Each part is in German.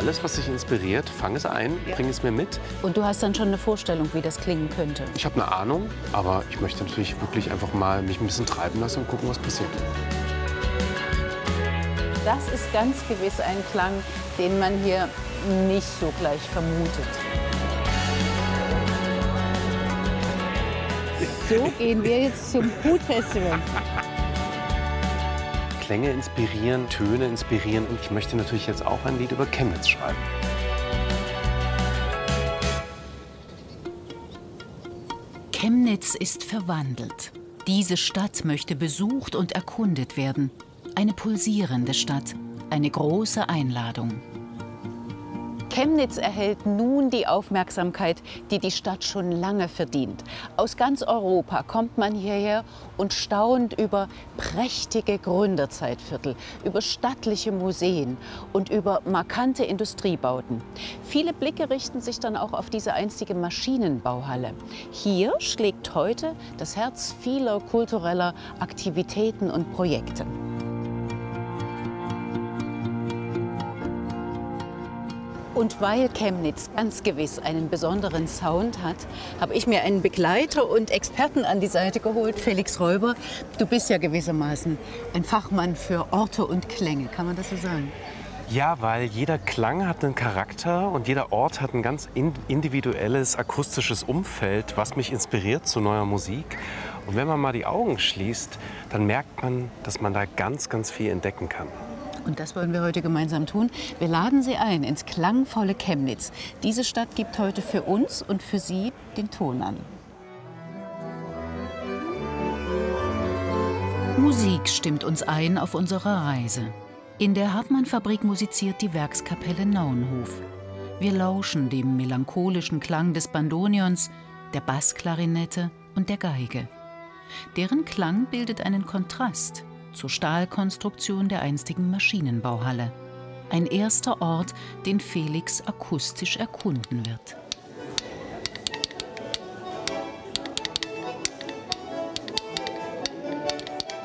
alles, was dich inspiriert, fang es ein, bring es mir mit. Und du hast dann schon eine Vorstellung, wie das klingen könnte? Ich habe eine Ahnung, aber ich möchte natürlich wirklich einfach mal mich ein bisschen treiben lassen und gucken, was passiert. Das ist ganz gewiss ein Klang, den man hier nicht so gleich vermutet. So gehen wir jetzt zum Hut-Festival. Klänge inspirieren, Töne inspirieren und ich möchte natürlich jetzt auch ein Lied über Chemnitz schreiben. Chemnitz ist verwandelt. Diese Stadt möchte besucht und erkundet werden. Eine pulsierende Stadt, eine große Einladung. Chemnitz erhält nun die Aufmerksamkeit, die die Stadt schon lange verdient. Aus ganz Europa kommt man hierher und staunt über prächtige Gründerzeitviertel, über stattliche Museen und über markante Industriebauten. Viele Blicke richten sich dann auch auf diese einstige Maschinenbauhalle. Hier schlägt heute das Herz vieler kultureller Aktivitäten und Projekte. Und weil Chemnitz ganz gewiss einen besonderen Sound hat, habe ich mir einen Begleiter und Experten an die Seite geholt, Felix Räuber. Du bist ja gewissermaßen ein Fachmann für Orte und Klänge, kann man das so sagen? Ja, weil jeder Klang hat einen Charakter und jeder Ort hat ein ganz individuelles akustisches Umfeld, was mich inspiriert zu neuer Musik. Und wenn man mal die Augen schließt, dann merkt man, dass man da ganz, ganz viel entdecken kann. Und das wollen wir heute gemeinsam tun. Wir laden Sie ein ins klangvolle Chemnitz. Diese Stadt gibt heute für uns und für Sie den Ton an. Musik stimmt uns ein auf unserer Reise. In der Hartmann-Fabrik musiziert die Werkskapelle Naunhof. Wir lauschen dem melancholischen Klang des Bandonions, der Bassklarinette und der Geige. Deren Klang bildet einen Kontrast zur Stahlkonstruktion der einstigen Maschinenbauhalle. Ein erster Ort, den Felix akustisch erkunden wird.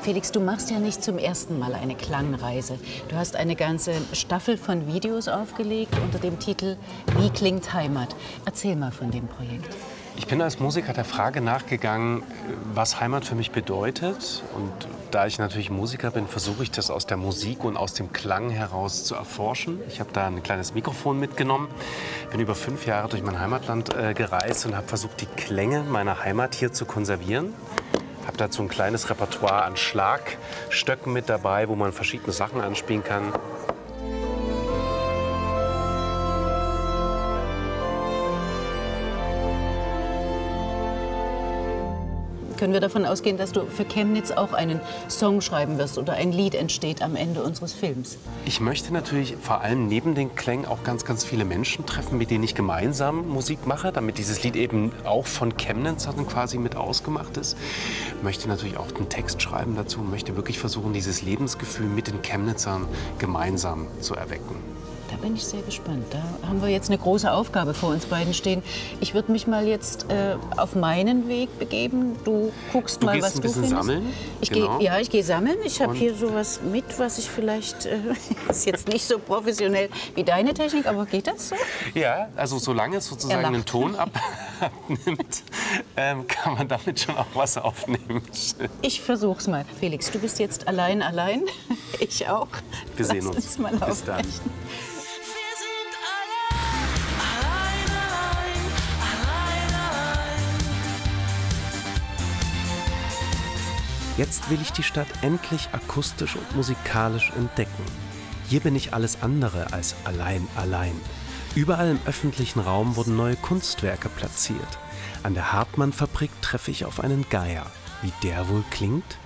Felix, du machst ja nicht zum ersten Mal eine Klangreise. Du hast eine ganze Staffel von Videos aufgelegt unter dem Titel Wie klingt Heimat? Erzähl mal von dem Projekt. Ich bin als Musiker der Frage nachgegangen, was Heimat für mich bedeutet. Und da ich natürlich Musiker bin, versuche ich das aus der Musik und aus dem Klang heraus zu erforschen. Ich habe da ein kleines Mikrofon mitgenommen, bin über 5 Jahre durch mein Heimatland gereist und habe versucht, die Klänge meiner Heimat hier zu konservieren. Habe dazu ein kleines Repertoire an Schlagstöcken mit dabei, wo man verschiedene Sachen anspielen kann. Können wir davon ausgehen, dass du für Chemnitz auch einen Song schreiben wirst oder ein Lied entsteht am Ende unseres Films? Ich möchte natürlich vor allem neben den Klängen auch ganz, ganz viele Menschen treffen, mit denen ich gemeinsam Musik mache, damit dieses Lied eben auch von Chemnitzern quasi mit ausgemacht ist. Ich möchte natürlich auch einen Text schreiben dazu und möchte wirklich versuchen, dieses Lebensgefühl mit den Chemnitzern gemeinsam zu erwecken. Da bin ich sehr gespannt. Da haben wir jetzt eine große Aufgabe vor uns beiden stehen. Ich würde mich mal jetzt auf meinen Weg begeben. Du guckst mal, was du findest. Du gehst ein bisschen sammeln? Ich gehe sammeln. Ich habe hier sowas mit, was ich vielleicht, ist jetzt nicht so professionell wie deine Technik, aber geht das so? Ja, also solange es sozusagen einen Ton abnimmt, kann man damit schon auch was aufnehmen. Ich versuch's mal. Felix, du bist jetzt allein. Ich auch. Wir sehen uns. Uns mal Bis dann. Jetzt will ich die Stadt endlich akustisch und musikalisch entdecken. Hier bin ich alles andere als allein. Überall im öffentlichen Raum wurden neue Kunstwerke platziert. An der Hartmann-Fabrik treffe ich auf einen Geier. Wie der wohl klingt?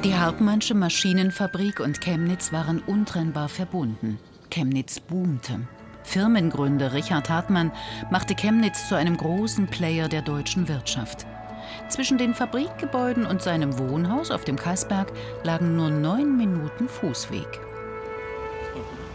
Die Hartmannsche Maschinenfabrik und Chemnitz waren untrennbar verbunden. Chemnitz boomte. Firmengründer Richard Hartmann machte Chemnitz zu einem großen Player der deutschen Wirtschaft. Zwischen den Fabrikgebäuden und seinem Wohnhaus auf dem Kaßberg lagen nur 9 Minuten Fußweg.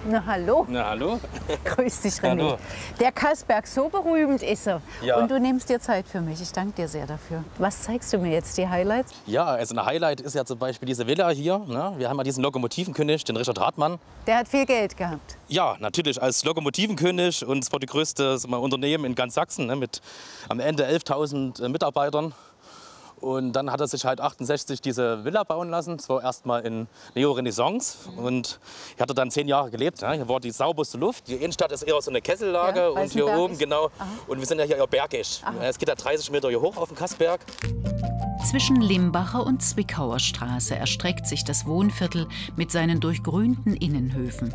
Na hallo. Na hallo. Grüß dich, René. Hallo. Der Kassberg, so berühmt ist er. Ja. Und du nimmst dir Zeit für mich. Ich danke dir sehr dafür. Was zeigst du mir jetzt, die Highlights? Ja, also ein Highlight ist ja zum Beispiel diese Villa hier. Ne? Wir haben ja diesen Lokomotivenkönig, den Richard Hartmann. Der hat viel Geld gehabt. Ja, natürlich als Lokomotivenkönig, und es war die größte Unternehmen in ganz Sachsen, ne? Mit am Ende 11.000 Mitarbeitern. Und dann hat er sich halt 68 diese Villa bauen lassen. Das war erstmal in Neorenaissance. Und hier hat er dann 10 Jahre gelebt. Ne? Hier war die sauberste Luft. Die Innenstadt ist eher so eine Kessellage. Ja, und hier oben, genau. Aha. Und wir sind ja hier eher bergig. Es geht ja 30 Meter hier hoch auf den Kassberg. Zwischen Limbacher und Zwickauer Straße erstreckt sich das Wohnviertel mit seinen durchgrünten Innenhöfen.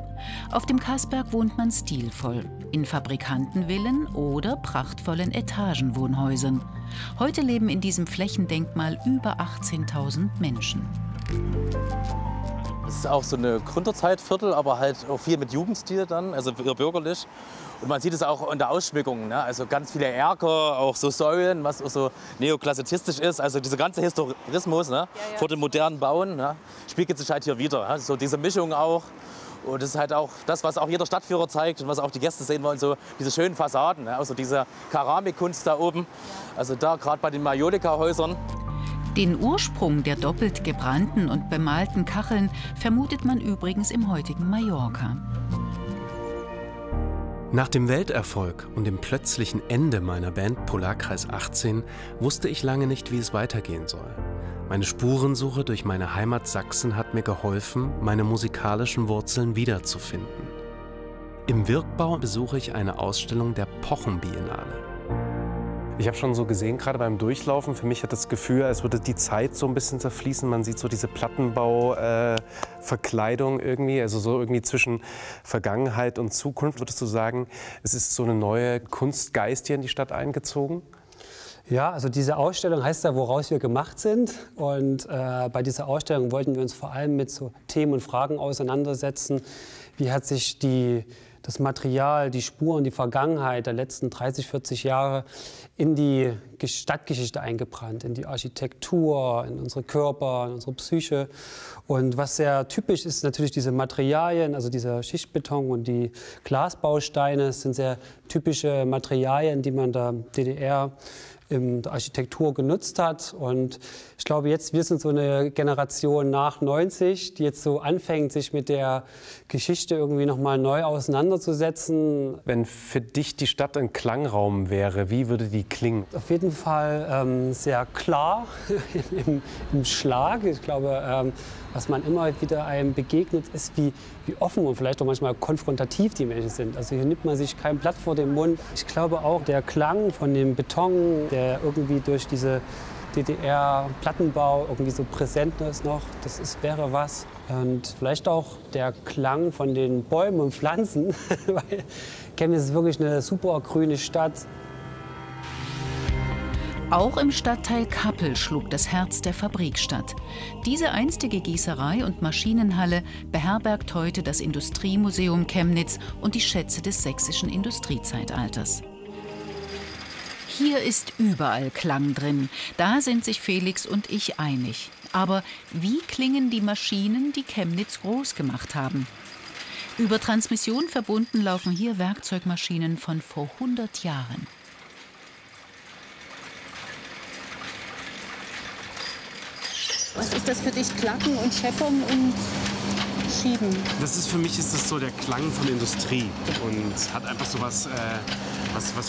Auf dem Kassberg wohnt man stilvoll, in Fabrikantenvillen oder prachtvollen Etagenwohnhäusern. Heute leben in diesem Flächendenkmal über 18.000 Menschen. Es ist auch so eine Gründerzeitviertel, aber halt auch viel mit Jugendstil dann, also eher bürgerlich. Und man sieht es auch in der Ausschmückung, ne? Also ganz viele Erker, auch so Säulen, was auch so neoklassizistisch ist. Also dieser ganze Historismus, ne? Vor dem modernen Bauen, ne? Spiegelt sich halt hier wieder. Ne? So diese Mischung auch. Und das ist halt auch das, was auch jeder Stadtführer zeigt und was auch die Gäste sehen wollen, so diese schönen Fassaden, ne? Also diese Keramikkunst da oben, also da gerade bei den Majolika-Häusern. Den Ursprung der doppelt gebrannten und bemalten Kacheln vermutet man übrigens im heutigen Mallorca. Nach dem Welterfolg und dem plötzlichen Ende meiner Band Polarkreis 18 wusste ich lange nicht, wie es weitergehen soll. Meine Spurensuche durch meine Heimat Sachsen hat mir geholfen, meine musikalischen Wurzeln wiederzufinden. Im Wirkbau besuche ich eine Ausstellung der Pochenbiennale. Ich habe schon so gesehen, gerade beim Durchlaufen, für mich hat das Gefühl, als würde die Zeit so ein bisschen zerfließen. Man sieht so diese Plattenbau-Verkleidung irgendwie, also so irgendwie zwischen Vergangenheit und Zukunft. Würdest du sagen, es ist so eine neue Kunstgeist hier in die Stadt eingezogen? Ja, also diese Ausstellung heißt ja, woraus wir gemacht sind. Und bei dieser Ausstellung wollten wir uns vor allem mit so Themen und Fragen auseinandersetzen. Wie hat sich das Material, die Spuren, die Vergangenheit der letzten 30, 40 Jahre in die Stadtgeschichte eingebrannt, in die Architektur, in unsere Körper, in unsere Psyche. Und was sehr typisch ist, natürlich diese Materialien, also dieser Schichtbeton und die Glasbausteine, das sind sehr typische Materialien, die man der DDR in der Architektur genutzt hat. Und ich glaube, wir sind so eine Generation nach 90, die jetzt so anfängt, sich mit der Geschichte irgendwie noch mal neu auseinanderzusetzen. Wenn für dich die Stadt ein Klangraum wäre, wie würde die klingen? Auf jeden Fall sehr klar im Schlag. Ich glaube, was man immer wieder einem begegnet, ist, wie offen und vielleicht auch manchmal konfrontativ die Menschen sind. Also hier nimmt man sich kein Blatt vor den Mund. Ich glaube auch, der Klang von dem Beton, der irgendwie durch diese DDR-Plattenbau irgendwie so präsent ist noch, wäre was. Und vielleicht auch der Klang von den Bäumen und Pflanzen, weil Chemnitz ist wirklich eine super grüne Stadt. Auch im Stadtteil Kappel schlug das Herz der Fabrikstadt. Diese einstige Gießerei und Maschinenhalle beherbergt heute das Industriemuseum Chemnitz und die Schätze des sächsischen Industriezeitalters. Hier ist überall Klang drin. Da sind sich Felix und ich einig. Aber wie klingen die Maschinen, die Chemnitz groß gemacht haben? Über Transmission verbunden laufen hier Werkzeugmaschinen von vor 100 Jahren. Was ist das für dich? Klacken und Scheppern und Schieben? Für mich ist das so der Klang von Industrie und hat einfach so was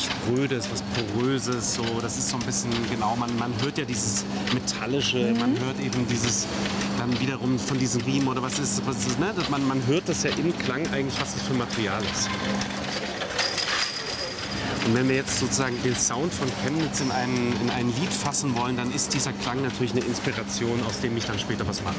Sprödes, was Poröses. So. Das ist so ein bisschen, genau, man hört ja dieses Metallische, man hört eben dieses, dann wiederum von diesen Riemen oder was ist ne? Man hört das ja im Klang eigentlich, was das für Material ist. Und wenn wir jetzt sozusagen den Sound von Chemnitz in ein Lied fassen wollen, dann ist dieser Klang natürlich eine Inspiration, aus dem ich dann später was mache.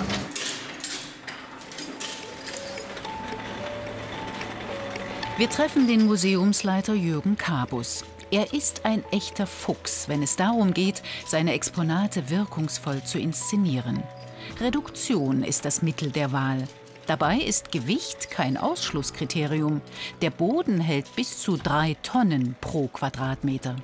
Wir treffen den Museumsleiter Jürgen Kabus. Er ist ein echter Fuchs, wenn es darum geht, seine Exponate wirkungsvoll zu inszenieren. Reduktion ist das Mittel der Wahl. Dabei ist Gewicht kein Ausschlusskriterium. Der Boden hält bis zu 3 Tonnen pro Quadratmeter.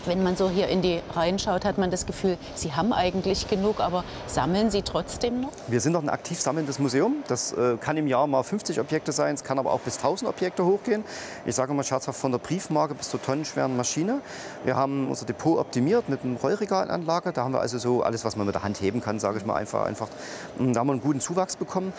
Wenn man so hier in die Reihen schaut, hat man das Gefühl, Sie haben eigentlich genug, aber sammeln Sie trotzdem noch? Wir sind noch ein aktiv sammelndes Museum. Das kann im Jahr mal 50 Objekte sein, es kann aber auch bis 1000 Objekte hochgehen. Ich sage mal scherzhaft, von der Briefmarke bis zur tonnenschweren Maschine. Wir haben unser Depot optimiert mit einer Rollregalanlage. Da haben wir also so alles, was man mit der Hand heben kann, sage ich mal einfach. Da haben wir einen guten Zuwachs bekommen.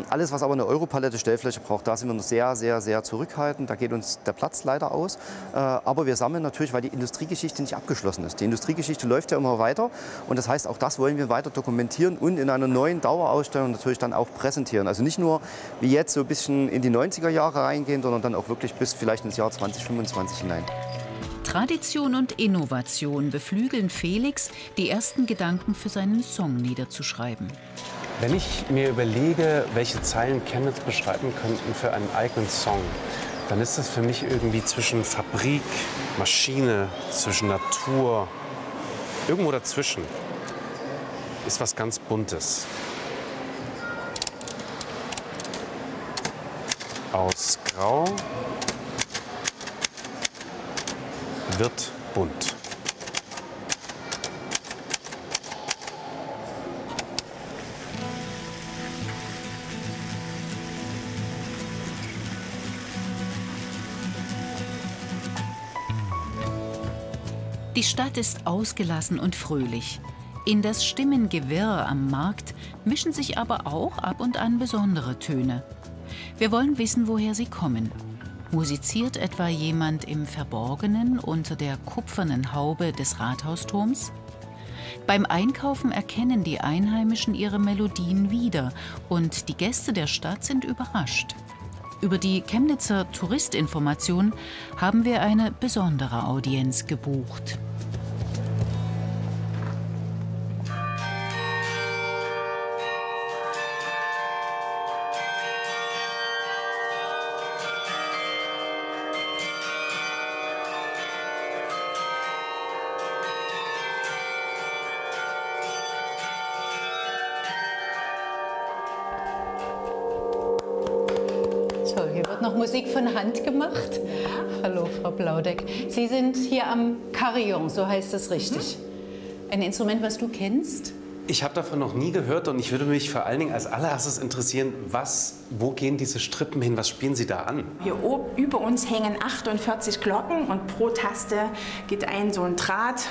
Alles, was aber eine Europalette Stellfläche braucht, da sind wir noch sehr, sehr, sehr zurückhaltend. Da geht uns der Platz leider aus. Aber wir sammeln natürlich, weil die Industriegeschichte nicht abgeschlossen ist. Die Industriegeschichte läuft ja immer weiter und das heißt, auch das wollen wir weiter dokumentieren und in einer neuen Dauerausstellung natürlich dann auch präsentieren. Also nicht nur wie jetzt so ein bisschen in die 90er Jahre reingehen, sondern dann auch wirklich bis vielleicht ins Jahr 2025 hinein. Tradition und Innovation beflügeln Felix, die ersten Gedanken für seinen Song niederzuschreiben. Wenn ich mir überlege, welche Zeilen Chemnitz beschreiben könnten für einen eigenen Song, dann ist das für mich irgendwie zwischen Fabrik, Maschine, zwischen Natur, irgendwo dazwischen. Ist was ganz Buntes. Aus Grau wird bunt. Die Stadt ist ausgelassen und fröhlich. In das Stimmengewirr am Markt mischen sich aber auch ab und an besondere Töne. Wir wollen wissen, woher sie kommen. Musiziert etwa jemand im Verborgenen unter der kupfernen Haube des Rathausturms? Beim Einkaufen erkennen die Einheimischen ihre Melodien wieder und die Gäste der Stadt sind überrascht. Über die Chemnitzer Touristinformation haben wir eine besondere Audienz gebucht. So, hier wird noch Musik von Hand gemacht. Hallo, Frau Blaudeck. Sie sind hier am Carillon, so heißt das richtig. Ein Instrument, was du kennst? Ich habe davon noch nie gehört und ich würde mich vor allen Dingen als allererstes interessieren, wo gehen diese Strippen hin, was spielen Sie da an? Hier oben über uns hängen 48 Glocken und pro Taste geht so ein Draht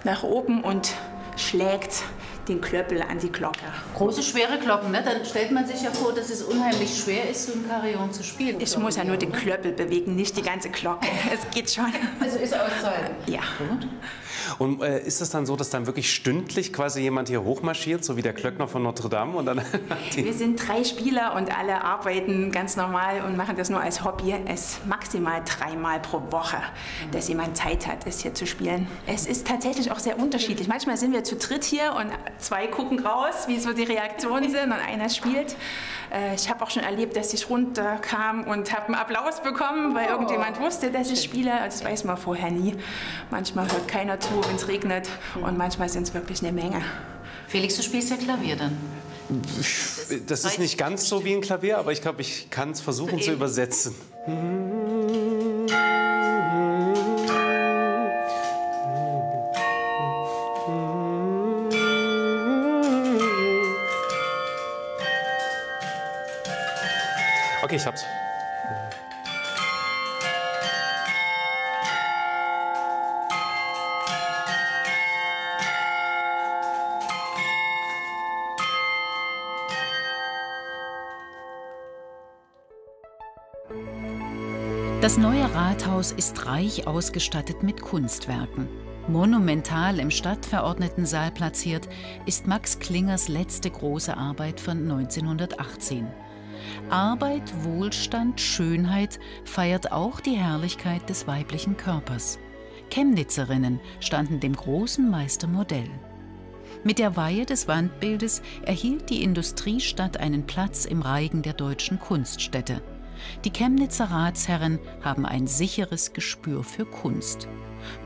nach oben und schlägt den Klöppel an die Glocke. Große, schwere Glocken, ne? Dann stellt man sich ja vor, dass es unheimlich schwer ist, so ein Carillon zu spielen. Ich muss ja nur den Klöppel bewegen, nicht die ganze Glocke. Es geht schon. Also ist auszuhalten. Ja. Gut. Und ist es dann so, dass dann wirklich stündlich quasi jemand hier hochmarschiert, so wie der Glöckner von Notre Dame? Und dann Wir sind 3 Spieler und alle arbeiten ganz normal und machen das nur als Hobby. Es maximal 3-mal pro Woche, dass jemand Zeit hat, es hier zu spielen. Es ist tatsächlich auch sehr unterschiedlich. Manchmal sind wir zu dritt hier und 2 gucken raus, wie so die Reaktionen sind und einer spielt. Ich habe auch schon erlebt, dass ich runterkam und habe einen Applaus bekommen, weil irgendjemand wusste, dass ich spiele. Das weiß man vorher nie. Manchmal hört keiner zu, wenn es regnet und manchmal sind es wirklich eine Menge. Felix, du spielst ja Klavier dann. Das ist nicht ganz so wie ein Klavier, aber ich glaube, ich kann es versuchen zu übersetzen. Okay, ich hab's. Das neue Rathaus ist reich ausgestattet mit Kunstwerken. Monumental im Stadtverordnetensaal platziert ist Max Klingers letzte große Arbeit von 1918. Arbeit, Wohlstand, Schönheit feiert auch die Herrlichkeit des weiblichen Körpers. Chemnitzerinnen standen dem großen Meister Modell. Mit der Weihe des Wandbildes erhielt die Industriestadt einen Platz im Reigen der deutschen Kunststädte. Die Chemnitzer Ratsherren haben ein sicheres Gespür für Kunst.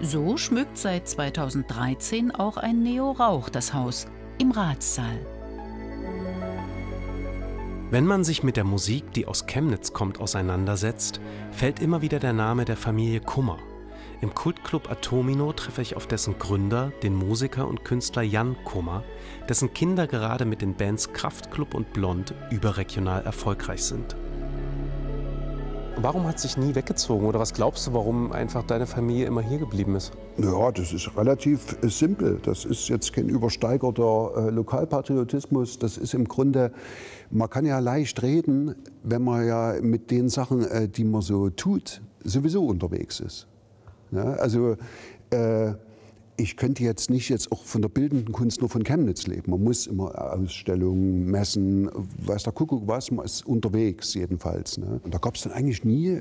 So schmückt seit 2013 auch ein Neo-Rauch das Haus im Ratssaal. Wenn man sich mit der Musik, die aus Chemnitz kommt, auseinandersetzt, fällt immer wieder der Name der Familie Kummer. Im Kultclub Atomino treffe ich auf dessen Gründer, den Musiker und Künstler Jan Kummer, dessen Kinder gerade mit den Bands Kraftklub und Blond überregional erfolgreich sind. Warum hat sich nie weggezogen? Oder was glaubst du, warum einfach deine Familie immer hier geblieben ist? Ja, das ist relativ simpel. Das ist jetzt kein übersteigerter Lokalpatriotismus. Das ist im Grunde, man kann ja leicht reden, wenn man ja mit den Sachen, die man so tut, sowieso unterwegs ist. Ja, also ich könnte jetzt nicht auch von der bildenden Kunst nur von Chemnitz leben. Man muss immer Ausstellungen, Messen, weiß der Kuckuck was, man ist unterwegs jedenfalls. Ne? Und da gab es dann eigentlich nie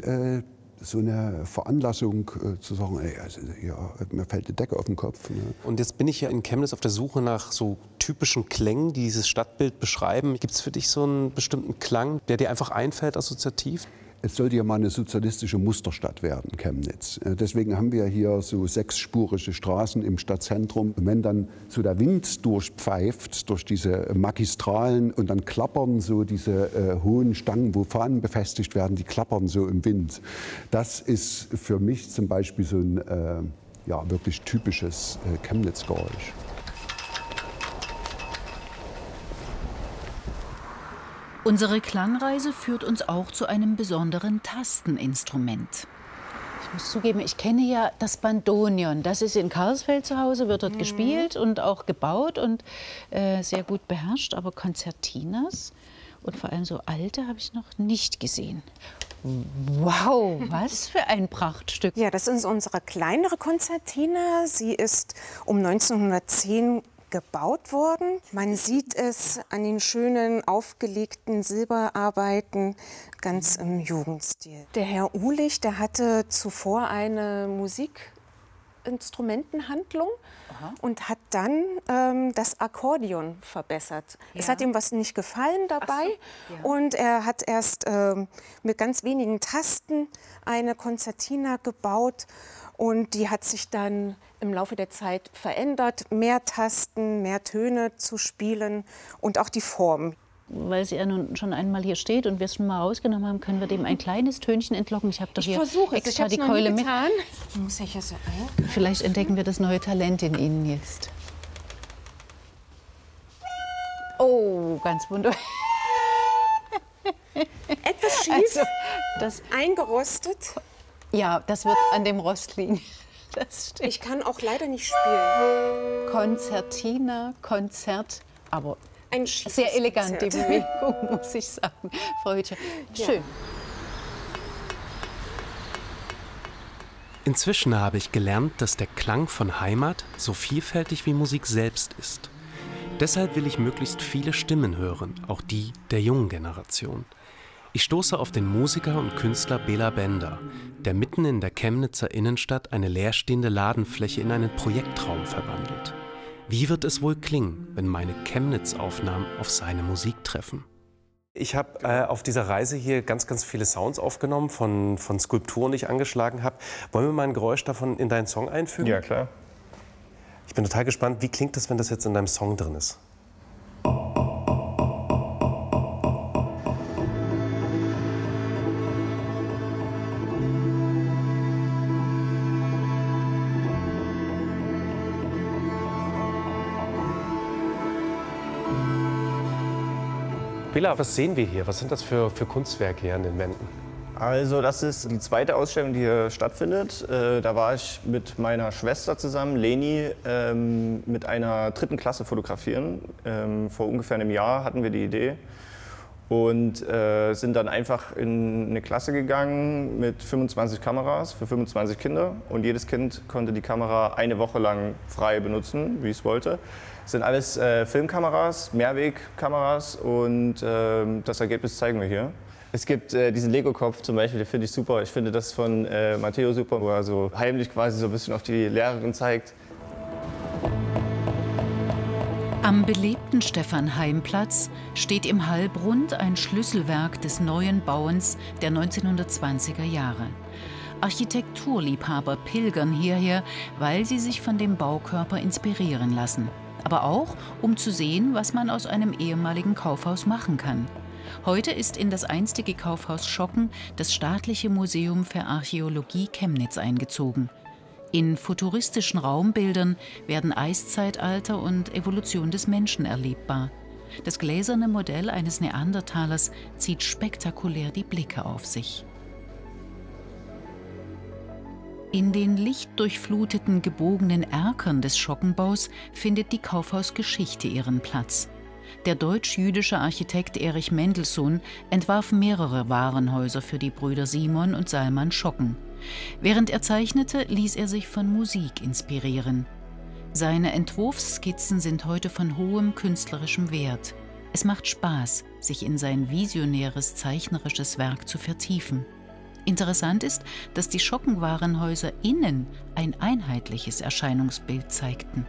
so eine Veranlassung zu sagen, ey, also, ja, mir fällt die Decke auf den Kopf. Ne? Und jetzt bin ich ja in Chemnitz auf der Suche nach so typischen Klängen, die dieses Stadtbild beschreiben. Gibt es für dich so einen bestimmten Klang, der dir einfach einfällt assoziativ? Es sollte ja mal eine sozialistische Musterstadt werden, Chemnitz. Deswegen haben wir hier so 6-spurige Straßen im Stadtzentrum. Und wenn dann so der Wind durchpfeift durch diese Magistralen und dann klappern so diese hohen Stangen, wo Fahnen befestigt werden, die klappern so im Wind. Das ist für mich zum Beispiel so ein ja, wirklich typisches Chemnitz-Geräusch. Unsere Klangreise führt uns auch zu einem besonderen Tasteninstrument. Ich muss zugeben, ich kenne ja das Bandonion. Das ist in Karlsfeld zu Hause, wird dort gespielt und auch gebaut und sehr gut beherrscht. Aber Konzertinas und vor allem so alte habe ich noch nicht gesehen. Wow, was für ein Prachtstück. Ja, das ist unsere kleinere Konzertina. Sie ist um 1910 gebaut worden. Man sieht es an den schönen aufgelegten Silberarbeiten ganz im Jugendstil. Der Herr Uhlich, der hatte zuvor eine Musikinstrumentenhandlung und hat dann das Akkordeon verbessert. Ja. Es hat ihm was nicht gefallen dabei und er hat erst mit ganz wenigen Tasten eine Konzertina gebaut. Und die hat sich dann im Laufe der Zeit verändert, mehr Tasten, mehr Töne zu spielen und auch die Form. Weil sie ja nun schon einmal hier steht und wir es schon mal rausgenommen haben, können wir dem ein kleines Tönchen entlocken. Ich habe doch hier extra die Keule mit. Muss ich es so Vielleicht entdecken wir das neue Talent in Ihnen jetzt. Oh, ganz wunderbar. Etwas schief, das eingerostet. Ja, das wird an dem Rost liegen. Das stimmt. Ich kann auch leider nicht spielen. Konzertina, Konzert, aber ein sehr elegant die Bewegung, muss ich sagen. Frau Hütscher, schön. Inzwischen habe ich gelernt, dass der Klang von Heimat so vielfältig wie Musik selbst ist. Deshalb will ich möglichst viele Stimmen hören, auch die der jungen Generation. Ich stoße auf den Musiker und Künstler Bela Bender, der mitten in der Chemnitzer Innenstadt eine leerstehende Ladenfläche in einen Projektraum verwandelt. Wie wird es wohl klingen, wenn meine Chemnitz-Aufnahmen auf seine Musik treffen? Ich habe auf dieser Reise hier ganz, ganz viele Sounds aufgenommen von Skulpturen, die ich angeschlagen habe. Wollen wir mal ein Geräusch davon in deinen Song einfügen? Ja, klar. Ich bin total gespannt, wie klingt das, wenn das jetzt in deinem Song drin ist? Bela, was sehen wir hier? Was sind das für Kunstwerke hier an den Wänden? Also das ist die zweite Ausstellung, die hier stattfindet. Da war ich mit meiner Schwester zusammen, Leni, mit einer 3. Klasse fotografieren. Vor ungefähr einem Jahr hatten wir die Idee und sind dann einfach in eine Klasse gegangen mit 25 Kameras für 25 Kinder. Und jedes Kind konnte die Kamera eine Woche lang frei benutzen, wie es wollte. Das sind alles Filmkameras, Mehrwegkameras und das Ergebnis zeigen wir hier. Es gibt diesen Lego-Kopf zum Beispiel, den finde ich super. Ich finde das von Matteo super, wo er so heimlich quasi so ein bisschen auf die Lehrerin zeigt. Am belebten Stephan-Heym-Platz steht im Halbrund ein Schlüsselwerk des neuen Bauens der 1920er Jahre. Architekturliebhaber pilgern hierher, weil sie sich von dem Baukörper inspirieren lassen. Aber auch, um zu sehen, was man aus einem ehemaligen Kaufhaus machen kann. Heute ist in das einstige Kaufhaus Schocken das Staatliche Museum für Archäologie Chemnitz eingezogen. In futuristischen Raumbildern werden Eiszeitalter und Evolution des Menschen erlebbar. Das gläserne Modell eines Neandertalers zieht spektakulär die Blicke auf sich. In den lichtdurchfluteten, gebogenen Erkern des Schockenbaus findet die Kaufhausgeschichte ihren Platz. Der deutsch-jüdische Architekt Erich Mendelssohn entwarf mehrere Warenhäuser für die Brüder Simon und Salman Schocken. Während er zeichnete, ließ er sich von Musik inspirieren. Seine Entwurfsskizzen sind heute von hohem künstlerischem Wert. Es macht Spaß, sich in sein visionäres, zeichnerisches Werk zu vertiefen. Interessant ist, dass die Schockenwarenhäuser innen ein einheitliches Erscheinungsbild zeigten.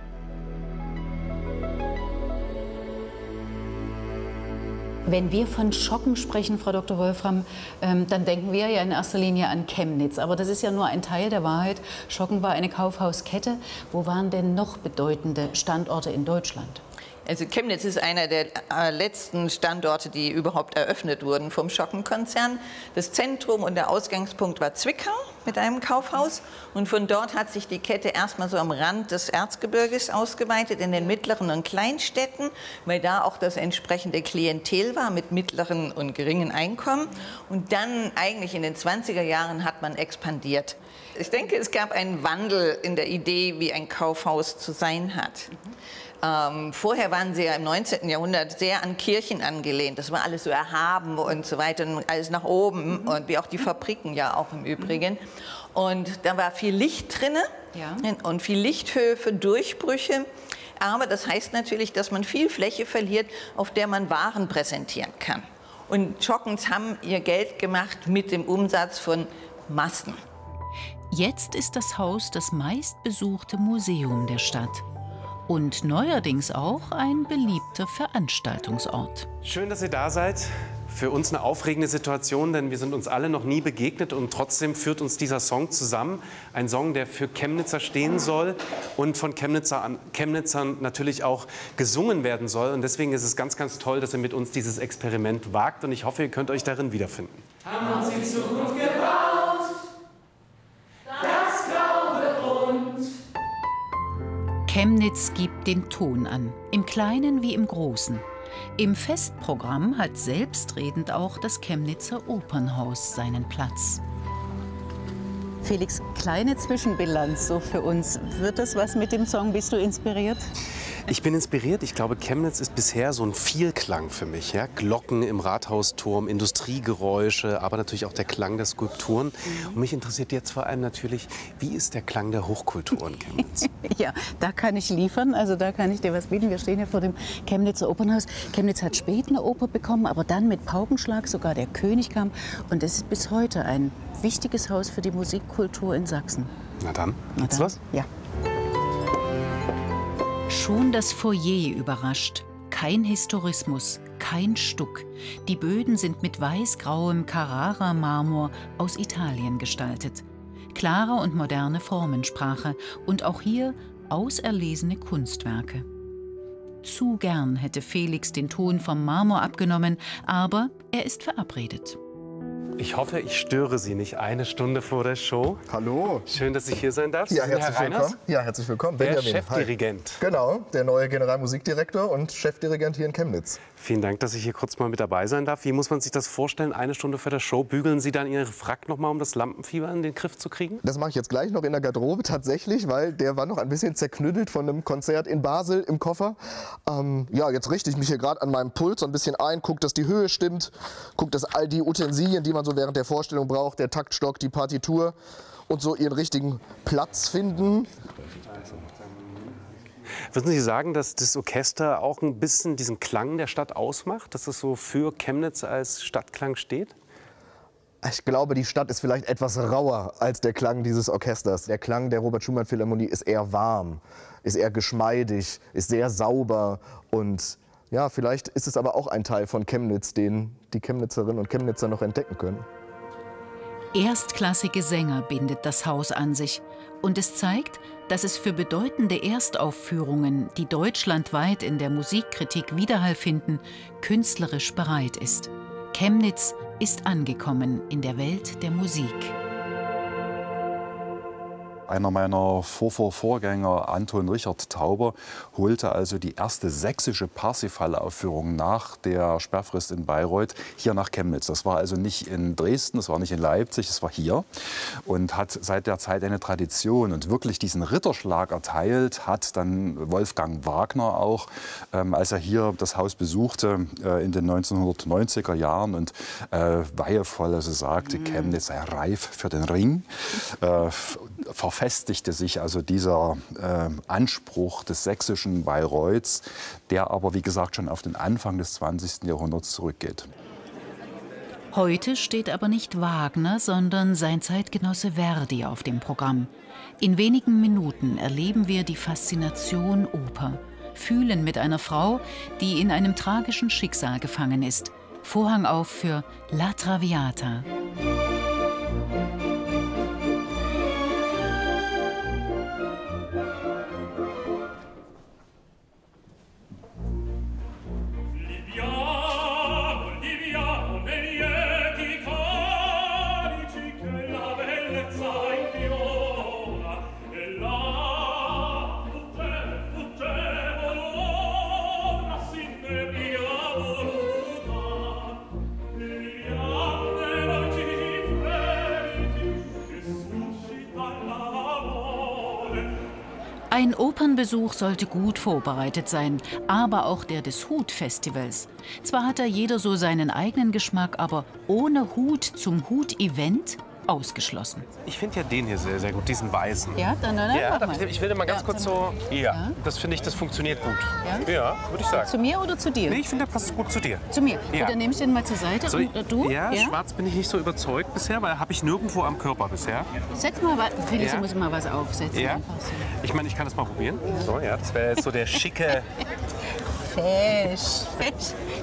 Wenn wir von Schocken sprechen, Frau Dr. Wolfram, dann denken wir ja in erster Linie an Chemnitz. Aber das ist ja nur ein Teil der Wahrheit. Schocken war eine Kaufhauskette. Wo waren denn noch bedeutende Standorte in Deutschland? Also Chemnitz ist einer der letzten Standorte, die überhaupt eröffnet wurden vom Schockenkonzern. Das Zentrum und der Ausgangspunkt war Zwickau mit einem Kaufhaus. Und von dort hat sich die Kette erstmal so am Rand des Erzgebirges ausgeweitet, in den mittleren und Kleinstädten, weil da auch das entsprechende Klientel war mit mittleren und geringen Einkommen. Und dann eigentlich in den 20er Jahren hat man expandiert. Ich denke, es gab einen Wandel in der Idee, wie ein Kaufhaus zu sein hat. Vorher waren sie ja im 19. Jahrhundert sehr an Kirchen angelehnt. Das war alles so erhaben und so weiter, und alles nach oben, und wie auch die Fabriken ja auch im Übrigen. Und da war viel Licht drin, ja, und viel Lichthöfe, Durchbrüche. Aber das heißt natürlich, dass man viel Fläche verliert, auf der man Waren präsentieren kann. Und Schockens haben ihr Geld gemacht mit dem Umsatz von Massen. Jetzt ist das Haus das meistbesuchte Museum der Stadt. Und neuerdings auch ein beliebter Veranstaltungsort. Schön, dass ihr da seid. Für uns eine aufregende Situation, denn wir sind uns alle noch nie begegnet und trotzdem führt uns dieser Song zusammen. Ein Song, der für Chemnitzer stehen soll und von Chemnitzern natürlich auch gesungen werden soll. Und deswegen ist es ganz, ganz toll, dass ihr mit uns dieses Experiment wagt. Und ich hoffe, ihr könnt euch darin wiederfinden. Haben uns die Zukunft gebaut, das Graue Rund. Chemnitz gibt den Ton an, im Kleinen wie im Großen. Im Festprogramm hat selbstredend auch das Chemnitzer Opernhaus seinen Platz. Felix, kleine Zwischenbilanz so für uns. Wird das was mit dem Song? Bist du inspiriert? Ich bin inspiriert. Ich glaube, Chemnitz ist bisher so ein Vielklang für mich. Ja? Glocken im Rathausturm, Industriegeräusche, aber natürlich auch der Klang der Skulpturen. Und mich interessiert jetzt vor allem natürlich, wie ist der Klang der Hochkultur in Chemnitz? Ja, da kann ich liefern. Also da kann ich dir was bieten. Wir stehen hier vor dem Chemnitzer Opernhaus. Chemnitz hat spät eine Oper bekommen, aber dann mit Paukenschlag. Sogar der König kam. Und es ist bis heute ein wichtiges Haus für die Musikkultur in Sachsen. Na dann, geht's los? Ja. Schon das Foyer überrascht. Kein Historismus, kein Stuck. Die Böden sind mit weiß-grauem Carrara-Marmor aus Italien gestaltet. Klare und moderne Formensprache und auch hier auserlesene Kunstwerke. Zu gern hätte Felix den Ton vom Marmor abgenommen, aber er ist verabredet. Ich hoffe, ich störe Sie nicht eine Stunde vor der Show. Hallo. Schön, dass ich hier sein darf. Ja, herzlich willkommen. Ja, herzlich willkommen. Der Benjamin. Chefdirigent. Hi. Genau, der neue Generalmusikdirektor und Chefdirigent hier in Chemnitz. Vielen Dank, dass ich hier kurz mal mit dabei sein darf. Wie muss man sich das vorstellen? Eine Stunde vor der Show, bügeln Sie dann Ihren Frack noch mal, um das Lampenfieber in den Griff zu kriegen? Das mache ich jetzt gleich noch in der Garderobe tatsächlich, weil der war noch ein bisschen zerknüttelt von einem Konzert in Basel im Koffer. Ja, jetzt richte ich mich hier gerade an meinem Pult so ein bisschen ein, gucke, dass die Höhe stimmt, gucke, dass all die Utensilien, die man so während der Vorstellung braucht, der Taktstock, die Partitur und so ihren richtigen Platz finden. Würden Sie sagen, dass das Orchester auch ein bisschen diesen Klang der Stadt ausmacht, dass es so für Chemnitz als Stadtklang steht? Ich glaube, die Stadt ist vielleicht etwas rauer als der Klang dieses Orchesters. Der Klang der Robert-Schumann-Philharmonie ist eher warm, ist eher geschmeidig, ist sehr sauber. Und ja, vielleicht ist es aber auch ein Teil von Chemnitz, den die Chemnitzerinnen und Chemnitzer noch entdecken können. Erstklassige Sänger bindet das Haus an sich. Und es zeigt, dass es für bedeutende Erstaufführungen, die deutschlandweit in der Musikkritik Widerhall finden, künstlerisch bereit ist. Chemnitz ist angekommen in der Welt der Musik. Einer meiner Vorgänger, Anton Richard Tauber, holte also die erste sächsische Parsifal-Aufführung nach der Sperrfrist in Bayreuth hier nach Chemnitz. Das war also nicht in Dresden, das war nicht in Leipzig, das war hier. Und hat seit der Zeit eine Tradition. Und wirklich diesen Ritterschlag erteilt hat dann Wolfgang Wagner auch, als er hier das Haus besuchte in den 1990er Jahren und weihevoll also sagte, Chemnitz sei reif für den Ring. Verfestigte sich also dieser Anspruch des sächsischen Bayreuths, der aber, wie gesagt, schon auf den Anfang des 20. Jahrhunderts zurückgeht. Heute steht aber nicht Wagner, sondern sein Zeitgenosse Verdi auf dem Programm. In wenigen Minuten erleben wir die Faszination Oper, fühlen mit einer Frau, die in einem tragischen Schicksal gefangen ist. Vorhang auf für La Traviata. Ein Opernbesuch sollte gut vorbereitet sein, aber auch der des Hut-Festivals. Zwar hat da jeder so seinen eigenen Geschmack, aber ohne Hut zum Hut-Event ausgeschlossen. Ich finde ja den hier sehr, sehr gut, diesen weißen. Ja, dann Ja, mach mal. ich will den mal ganz kurz so. Ja, das finde ich, das funktioniert gut. Ja, würde ich sagen. Zu mir oder zu dir? Nee, ich finde, der passt gut zu dir. Zu mir. Ja. Gut, dann nehme ich den mal zur Seite. Soll Und du? Ja, schwarz bin ich nicht so überzeugt bisher, weil habe ich nirgendwo am Körper bisher. Setz mal was. Felix, du musst mal was aufsetzen. Ja. Einfach so. Ich meine, ich kann das mal probieren. So, ja, das wäre jetzt so der schicke. Fesch.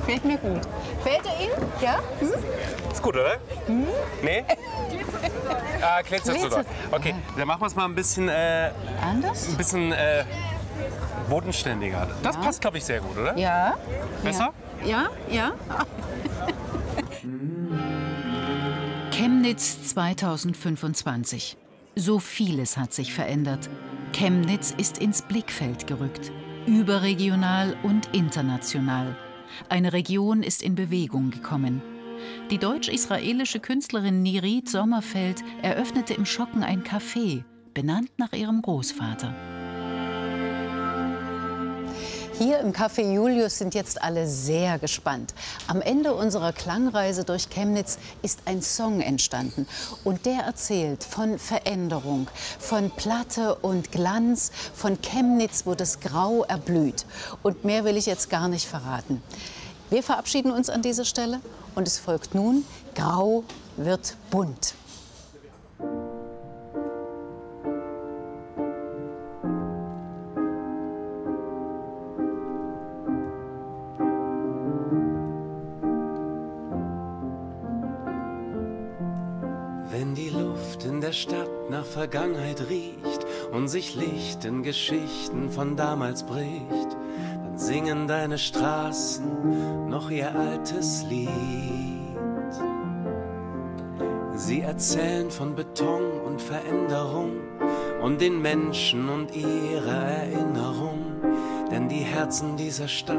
Fällt mir gut. Fällt er Ihnen? Ja? Hm? Ist gut, oder? Nee? Ah, glitzert sogar. Okay, dann machen wir es mal ein bisschen. Anders? Ein bisschen bodenständiger. Das passt, glaube ich, sehr gut, oder? Ja. Besser? Ja, ja. Chemnitz 2025. So vieles hat sich verändert. Chemnitz ist ins Blickfeld gerückt. Überregional und international. Eine Region ist in Bewegung gekommen. Die deutsch-israelische Künstlerin Nirit Sommerfeld eröffnete im Schocken ein Café, benannt nach ihrem Großvater. Hier im Café Julius sind jetzt alle sehr gespannt. Am Ende unserer Klangreise durch Chemnitz ist ein Song entstanden. Und der erzählt von Veränderung, von Platte und Glanz, von Chemnitz, wo das Grau erblüht. Und mehr will ich jetzt gar nicht verraten. Wir verabschieden uns an dieser Stelle und es folgt nun Grau wird bunt. Wenn die Luft in der Stadt nach Vergangenheit riecht und sich Licht in Geschichten von damals bricht, dann singen deine Straßen noch ihr altes Lied. Sie erzählen von Beton und Veränderung und den Menschen und ihre Erinnerung, denn die Herzen dieser Stadt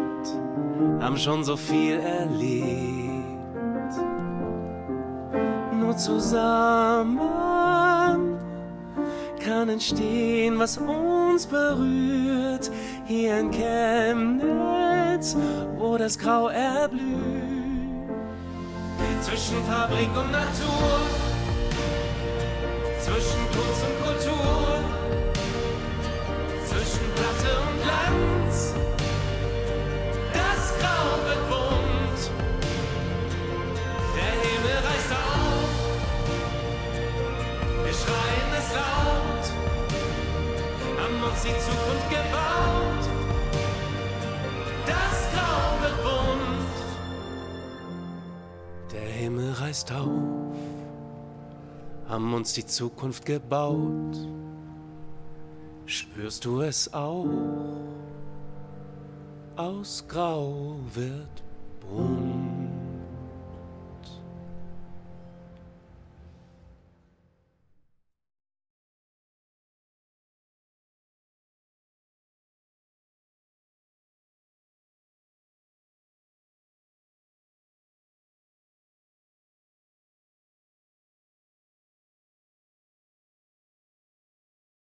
haben schon so viel erlebt. Nur zusammen kann entstehen, was uns berührt, hier in Chemnitz, wo das Grau erblüht. Zwischen Fabrik und Natur, zwischen Kunst und Kultur, zwischen Platte und Glanz, das Grau wird bunt, der Himmel reißt auf, wir schreien es laut, haben uns die Zukunft gebaut, das Grau wird bunt. Der Himmel reißt auf, haben uns die Zukunft gebaut. Spürst du es auch? Aus Grau wird bunt.